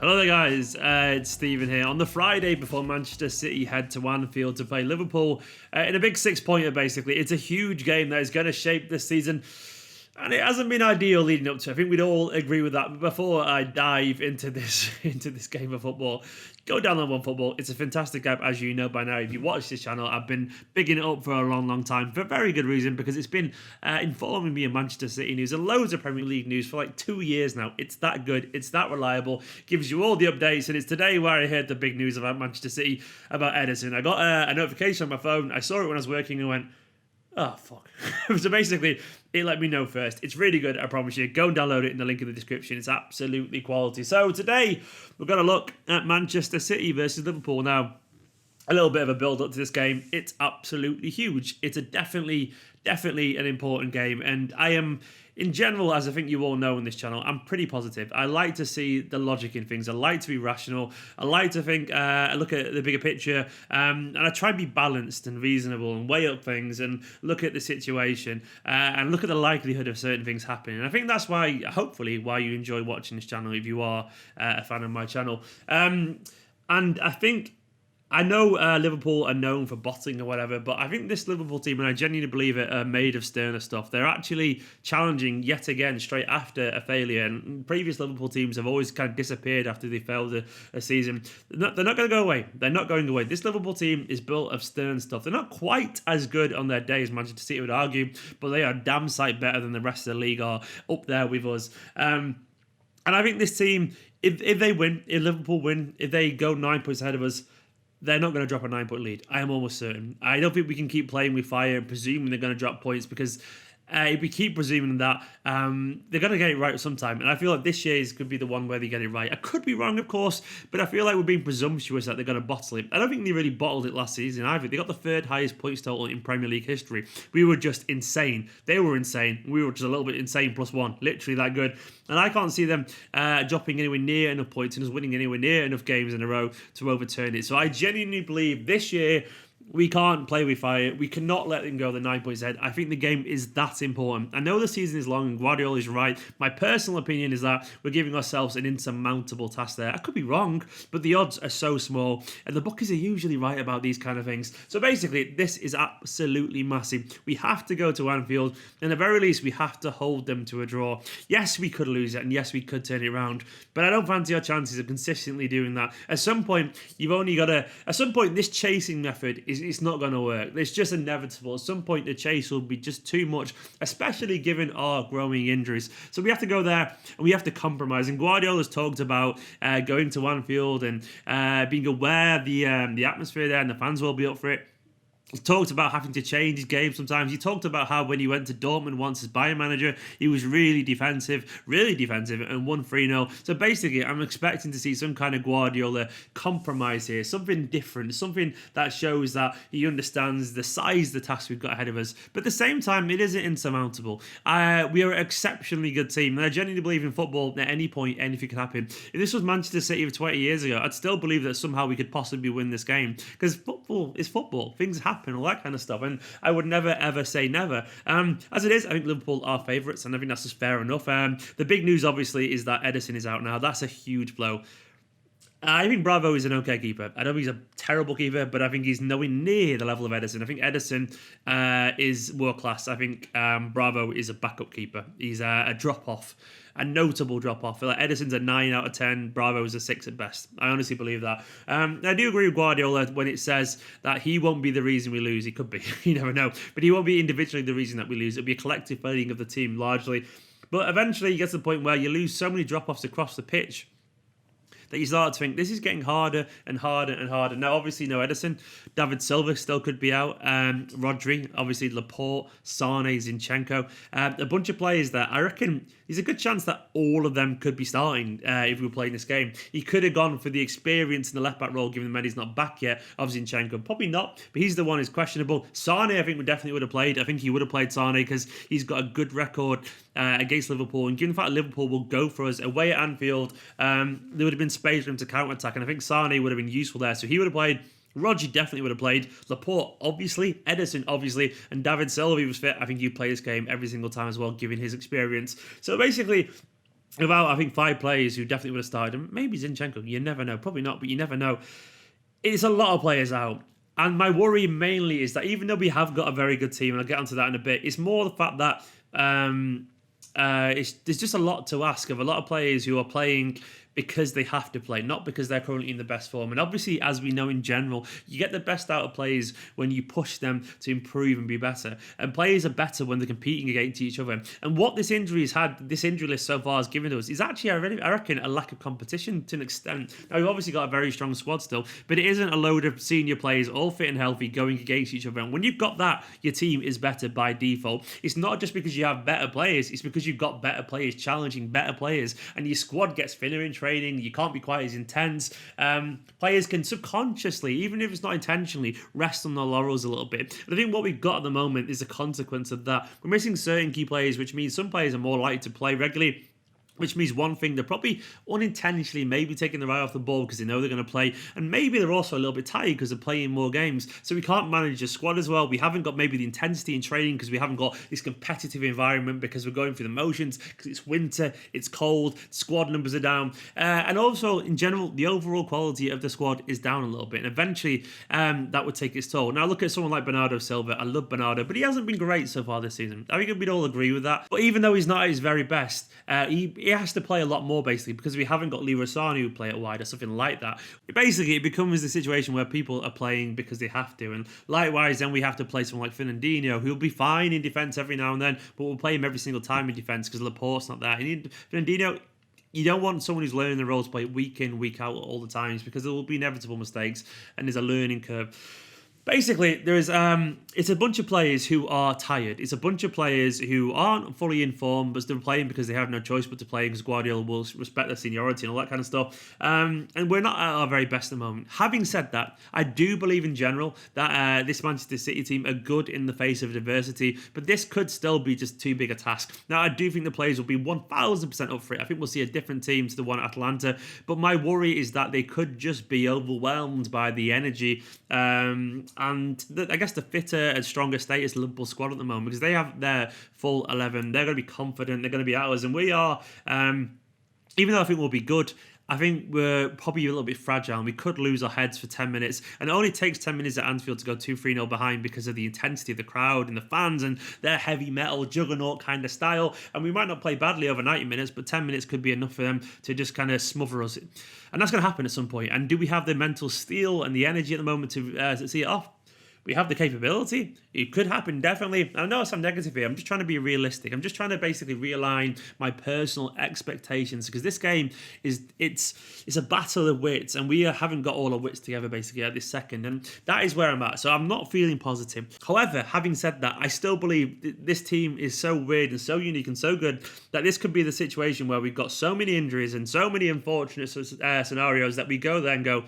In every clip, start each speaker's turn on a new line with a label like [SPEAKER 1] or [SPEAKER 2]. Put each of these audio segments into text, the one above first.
[SPEAKER 1] Hello there guys, it's Stephen here. On the Friday before Manchester City head to Anfield to play Liverpool in a big six-pointer basically. It's a huge game that is going to shape this season. And it hasn't been ideal leading up to it. I think we'd all agree with that. But before I dive into this game of football, go download OneFootball. It's a fantastic app, as you know by now. If you watch this channel, I've been bigging it up for a long, long time for a very good reason, because it's been informing me of Manchester City news and loads of Premier League news for like 2 years now. It's that good. It's that reliable. Gives you all the updates. And it's today where I heard the big news about Manchester City, about Ederson. I got a notification on my phone. I saw it when I was working and went, oh, fuck. So basically, it let me know first. It's really good, I promise you. Go and download it in the link in the description. It's absolutely quality. So today, we're going to look at Manchester City versus Liverpool. Now, a little bit of a build-up to this game. It's absolutely huge. It's definitely an important game. And I am, in general, as I think you all know on this channel, I'm pretty positive. I like to see the logic in things. I like to be rational. I like to think, look at the bigger picture. And I try and be balanced and reasonable and weigh up things and look at the situation and look at the likelihood of certain things happening. And I think that's why, hopefully, why you enjoy watching this channel if you are a fan of my channel. And I think, I know Liverpool are known for bottling or whatever, but I think this Liverpool team, and I genuinely believe it, are made of sterner stuff. They're actually challenging yet again straight after a failure. And previous Liverpool teams have always kind of disappeared after they failed a season. They're not going to go away. They're not going away. This Liverpool team is built of stern stuff. They're not quite as good on their day as Manchester City would argue, but they are damn sight better than the rest of the league are, up there with us. And I think this team, if they win, if Liverpool win, if they go 9 points ahead of us, they're not going to drop a 9-point lead. I am almost certain. I don't think we can keep playing with fire and presuming they're going to drop points, because if we keep presuming that, they're going to get it right sometime. And I feel like this year's could be the one where they get it right. I could be wrong, of course, but I feel like we're being presumptuous that they're going to bottle it. I don't think they really bottled it last season either. They got the third highest points total in Premier League history. We were just insane. They were insane. We were just a little bit insane +1. Literally that good. And I can't see them dropping anywhere near enough points and us winning anywhere near enough games in a row to overturn it. So I genuinely believe this year, we can't play with fire. We cannot let them go the 9 points ahead. I think the game is that important. I know the season is long and Guardiola is right. My personal opinion is that we're giving ourselves an insurmountable task there. I could be wrong, but the odds are so small. And the bookies are usually right about these kind of things. So basically, this is absolutely massive. We have to go to Anfield. And at the very least, we have to hold them to a draw. Yes, we could lose it. And yes, we could turn it around. But I don't fancy our chances of consistently doing that. At some point, you've only got to... At some point, this chasing method it's not going to work. It's just inevitable. At some point, the chase will be just too much, especially given our growing injuries. So we have to go there and we have to compromise. And Guardiola's talked about going to Anfield and being aware of the atmosphere there, and the fans will be up for it. He talked about having to change his game sometimes. He talked about how when he went to Dortmund once as Bayern manager, he was really defensive, and won 3-0. So basically, I'm expecting to see some kind of Guardiola compromise here, something different, something that shows that he understands the size of the task we've got ahead of us. But at the same time, it isn't insurmountable. We are an exceptionally good team, and I genuinely believe in football, at any point, anything can happen. If this was Manchester City of 20 years ago, I'd still believe that somehow we could possibly win this game, because football is football. Things happen. All that kind of stuff, and I would never ever say never. As it is, I think Liverpool are favourites, and I think that's just fair enough. The big news, obviously, is that Ederson is out now. That's a huge blow. I think Bravo is an okay keeper. I don't think he's a terrible keeper, but I think he's nowhere near the level of Ederson. I think Ederson is world class. I think Bravo is a backup keeper. He's a drop-off, a notable drop-off. Like Ederson's a 9 out of 10. Bravo is a 6 at best. I honestly believe that. I do agree with Guardiola when it says that he won't be the reason we lose. He could be. You never know. But he won't be individually the reason that we lose. It'll be a collective failing of the team largely. But eventually you get to the point where you lose so many drop-offs across the pitch that you start to think this is getting harder and harder and harder. Now, obviously, no Ederson. David Silva still could be out. Rodri, obviously, Laporte, Sane, Zinchenko. A bunch of players that I reckon there's a good chance that all of them could be starting if we were playing this game. He could have gone for the experience in the left-back role, given that he's not back yet, of Zinchenko. Probably not, but he's the one who's questionable. Sane, I think, definitely would have played. I think he would have played Sane because he's got a good record against Liverpool. And given the fact that Liverpool will go for us away at Anfield, there would have been space for him to counter-attack. And I think Sane would have been useful there. So he would have played. Rodri definitely would have played. Laporte, obviously. Ederson, obviously. And David Silva, he was fit. I think he'd play this game every single time as well, given his experience. So basically, About, I think, 5 players who definitely would have started, and maybe Zinchenko. You never know. Probably not, but you never know. It's a lot of players out. And my worry mainly is that even though we have got a very good team, and I'll get onto that in a bit, it's more the fact that there's just a lot to ask of a lot of players who are playing because they have to play, not because they're currently in the best form. And obviously, as we know in general, you get the best out of players when you push them to improve and be better. And players are better when they're competing against each other. And what this injury list so far has given to us is actually, I reckon, a lack of competition to an extent. Now, we've obviously got a very strong squad still, but it isn't a load of senior players all fit and healthy going against each other. And when you've got that, your team is better by default. It's not just because you have better players, it's because you've got better players challenging better players, and your squad gets thinner in training. You can't be quite as intense. Players can subconsciously, even if it's not intentionally, rest on their laurels a little bit. And I think what we've got at the moment is a consequence of that. We're missing certain key players, which means some players are more likely to play regularly. Which means one thing, they're probably unintentionally maybe taking their eye off the ball because they know they're going to play. And maybe they're also a little bit tired because they're playing more games. So we can't manage the squad as well. We haven't got maybe the intensity in training because we haven't got this competitive environment because we're going through the motions, because it's winter, it's cold, squad numbers are down. And also, in general, the overall quality of the squad is down a little bit. And eventually, that would take its toll. Now, look at someone like Bernardo Silva. I love Bernardo, but he hasn't been great so far this season. I think we'd all agree with that. But even though he's not at his very best, he has to play a lot more, basically, because we haven't got Leroy Sane who play it wide or something like that. Basically, it becomes the situation where people are playing because they have to. And likewise, then we have to play someone like Fernandinho, who'll be fine in defence every now and then, but we'll play him every single time in defence because Laporte's not there. Fernandinho, you don't want someone who's learning the role to play week in, week out all the times because there will be inevitable mistakes and there's a learning curve. Basically, it's a bunch of players who are tired. It's a bunch of players who aren't fully informed, but they're playing because they have no choice but to play because Guardiola will respect their seniority and all that kind of stuff. And we're not at our very best at the moment. Having said that, I do believe in general that this Manchester City team are good in the face of adversity, but this could still be just too big a task. Now, I do think the players will be 1,000% up for it. I think we'll see a different team to the one at Atlanta, but my worry is that they could just be overwhelmed by the energy I guess the fitter and stronger status Liverpool squad at the moment because they have their full 11. They're going to be confident. They're going to be ours. And we are, even though I think we'll be good, I think we're probably a little bit fragile and we could lose our heads for 10 minutes. And it only takes 10 minutes at Anfield to go 2-3-0 behind because of the intensity of the crowd and the fans and their heavy metal juggernaut kind of style. And we might not play badly over 90 minutes, but 10 minutes could be enough for them to just kind of smother us. And that's going to happen at some point. And do we have the mental steel and the energy at the moment to see it off? We have the capability. It could happen, definitely. I know I'm negative here. I'm just trying to be realistic. I'm just trying to basically realign my personal expectations because this game it's a battle of wits, and we haven't got all our wits together basically at this second, and that is where I'm at. So I'm not feeling positive. However, having said that, I still believe this team is so weird and so unique and so good that this could be the situation where we've got so many injuries and so many unfortunate scenarios that we go there and go,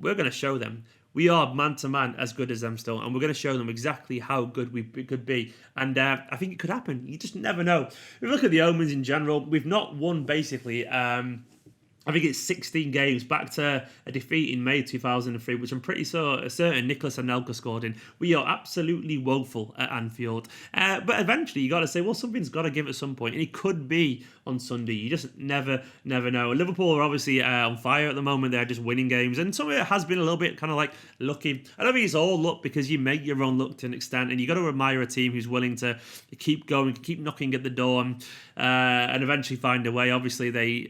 [SPEAKER 1] we're going to show them. We are man-to-man as good as them still, and we're going to show them exactly how good we could be. And I think it could happen. You just never know. If you look at the omens in general, we've not won, basically, I think it's 16 games back to a defeat in May 2003, which I'm pretty certain Nicolas Anelka scored in. We are absolutely woeful at Anfield. But eventually, you got to say, well, something's got to give at some point, and it could be on Sunday. You just never know. Liverpool are obviously on fire at the moment. They're just winning games, and some of it has been a little bit kind of like lucky. I don't think it's all luck because you make your own luck to an extent, and you got to admire a team who's willing to keep going, keep knocking at the door, and eventually find a way. Obviously, they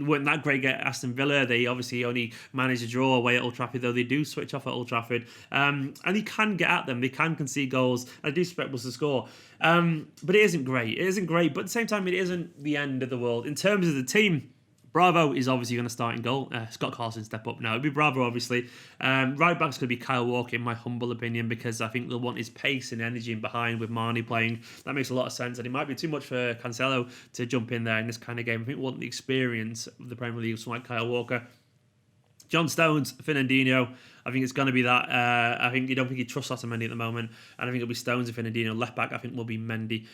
[SPEAKER 1] weren't that great at Aston Villa. They obviously only managed to draw away at Old Trafford, though they do switch off at Old Trafford. And he can get at them. They can concede goals. I do expect us to score. But it isn't great. It isn't great. But at the same time, it isn't the end of the world. In terms of the team, Bravo is obviously going to start in goal. Scott Carson step up now. It'll be Bravo, obviously. Right back's going to be Kyle Walker, in my humble opinion, because I think they'll want his pace and energy in behind with Marnie playing. That makes a lot of sense. And it might be too much for Cancelo to jump in there in this kind of game. I think we want the experience of the Premier League of someone like Kyle Walker. John Stones, Fernandinho. I think it's going to be that. You don't think he trusts Otamendi at the moment. And I think it'll be Stones and Fernandinho. Left back, I think, will be Mendy.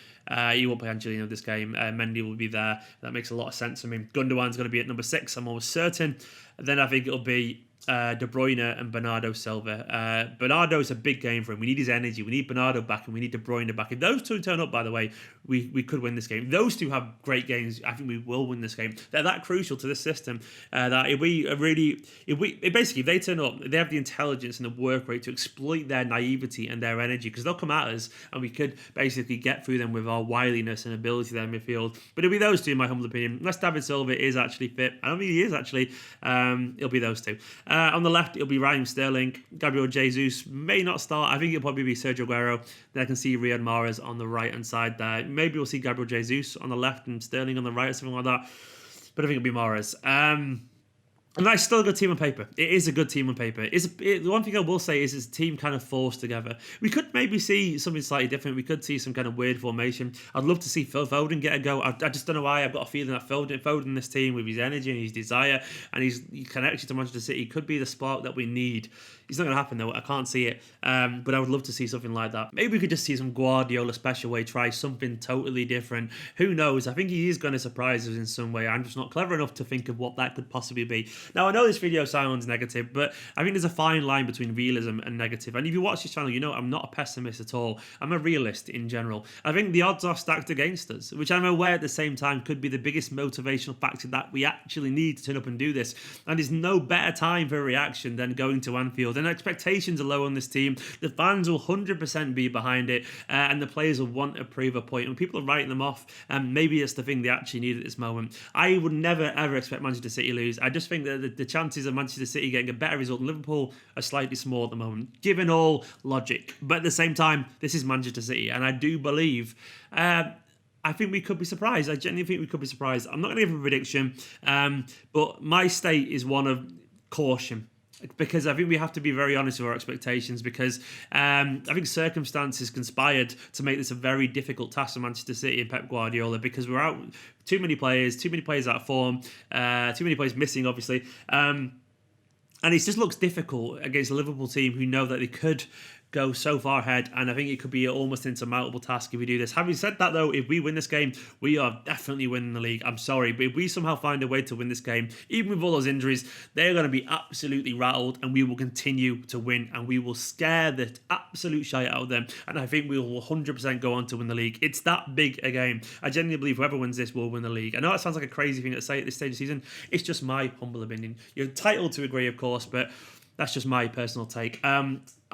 [SPEAKER 1] He won't play Angelino this game. Mendy will be there. That makes a lot of sense for me. Gundogan's going to be at number 6, I'm almost certain. And then I think it'll be De Bruyne and Bernardo Silva. Bernardo's a big game for him. We need his energy. We need Bernardo back and we need De Bruyne back. If those two turn up, by the way, we could win this game. Those two have great games. I think we will win this game. They're that crucial to this system that if they turn up, they have the intelligence and the work rate to exploit their naivety and their energy, because they'll come at us and we could basically get through them with our wiliness and ability there in midfield. But it'll be those two, in my humble opinion. Unless David Silva is actually fit. I don't think he is actually. It'll be those two. On the left, it'll be Raheem Sterling. Gabriel Jesus may not start. I think it'll probably be Sergio Aguero. Then I can see Riyad Mahrez on the right-hand side there. Maybe we'll see Gabriel Jesus on the left and Sterling on the right or something like that. But I think it'll be Mahrez. And that's still a good team on paper. It is a good team on paper. The one thing I will say is it's a team kind of forced together. We could maybe see something slightly different. We could see some kind of weird formation. I'd love to see Phil Foden get a go. I just don't know why. I've got a feeling that Foden in this team, with his energy and his desire and his connection to Manchester City, could be the spark that we need. It's not going to happen though. I can't see it. But I would love to see something like that. Maybe we could just see some Guardiola special way, try something totally different. Who knows? I think he is going to surprise us in some way. I'm just not clever enough to think of what that could possibly be. Now, I know this video sounds negative, but I think there's a fine line between realism and negative. And if you watch this channel, you know I'm not a pessimist at all. I'm a realist in general. I think the odds are stacked against us, which I'm aware at the same time could be the biggest motivational factor that we actually need to turn up and do this. And there's no better time for a reaction than going to Anfield. And expectations are low on this team. The fans will 100% be behind it, and the players will want to prove a point. When people are writing them off, maybe it's the thing they actually need at this moment. I would never ever expect Manchester City to lose. I just think that the chances of Manchester City getting a better result than Liverpool are slightly small at the moment, given all logic. But at the same time, this is Manchester City, and I do believe I think we could be surprised. I genuinely think we could be surprised. I'm not going to give a prediction, but my state is one of caution, because I think we have to be very honest with our expectations, because I think circumstances conspired to make this a very difficult task for Manchester City and Pep Guardiola, because we're out too many players out of form, too many players missing, obviously. And it just looks difficult against a Liverpool team who know that they could go so far ahead, and I think it could be almost an insurmountable task if we do this. Having said that though, if we win this game, we are definitely winning the league. I'm sorry, but if we somehow find a way to win this game, even with all those injuries, they're going to be absolutely rattled, and we will continue to win, and we will scare the absolute shite out of them, and I think we will 100% go on to win the league. It's that big a game. I genuinely believe whoever wins this will win the league. I know that sounds like a crazy thing to say at this stage of the season. It's just my humble opinion. You're entitled to agree, of course, but that's just my personal take.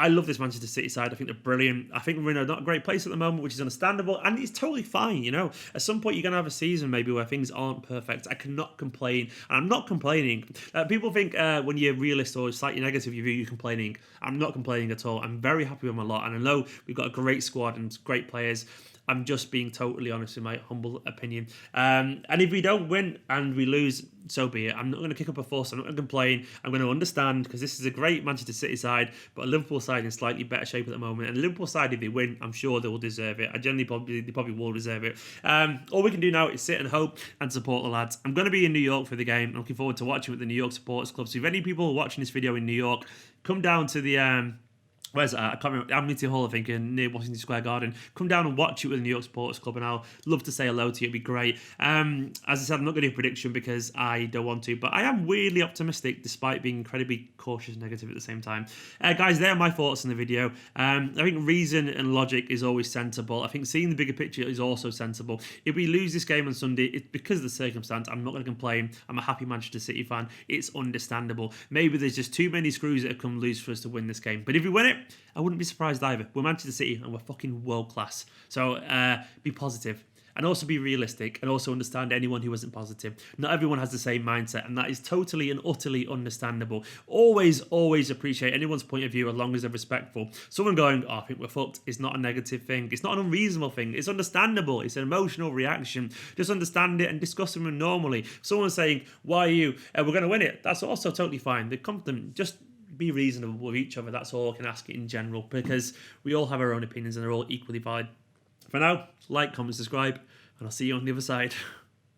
[SPEAKER 1] I love this Manchester City side. I think they're brilliant. I think we're in a not a great place at the moment, which is understandable, and it's totally fine, you know. At some point, you're going to have a season maybe where things aren't perfect. I cannot complain, and I'm not complaining. People think when you're realist or slightly negative, you're complaining. I'm not complaining at all. I'm very happy with my lot, and I know we've got a great squad and great players. I'm just being totally honest in my humble opinion. And if we don't win and we lose, so be it. I'm not going to kick up a fuss. I'm not going to complain. I'm going to understand, because this is a great Manchester City side, but a Liverpool side in slightly better shape at the moment. And a Liverpool side, if they win, I'm sure they will deserve it. They probably will deserve it. All we can do now is sit and hope and support the lads. I'm going to be in New York for the game. I'm looking forward to watching with the New York Supporters Club. So if any people are watching this video in New York, come down to the where's that? I can't remember. Amity Hall, I think, near Washington Square Garden. Come down and watch it with the New York Supporters Club, and I'll love to say hello to you. It'd be great. As I said, I'm not going to do a prediction because I don't want to, but I am weirdly optimistic despite being incredibly cautious and negative at the same time. Guys, there are my thoughts on the video. I think reason and logic is always sensible. I think seeing the bigger picture is also sensible. If we lose this game on Sunday, it's because of the circumstance. I'm not going to complain. I'm a happy Manchester City fan. It's understandable. Maybe there's just too many screws that have come loose for us to win this game. But if we win it, I wouldn't be surprised either. We're Manchester City and we're fucking world class. So be positive and also be realistic and also understand anyone who isn't positive. Not everyone has the same mindset, and that is totally and utterly understandable. Always, always appreciate anyone's point of view as long as they're respectful. Someone going, oh, I think we're fucked, is not a negative thing. It's not an unreasonable thing. It's understandable. It's an emotional reaction. Just understand it and discuss them normally. Someone saying, why are you? We're going to win it. That's also totally fine. They're confident. Just be reasonable with each other. That's all I can ask in general, because we all have our own opinions and they're all equally valid. For now, like, comment, subscribe, and I'll see you on the other side.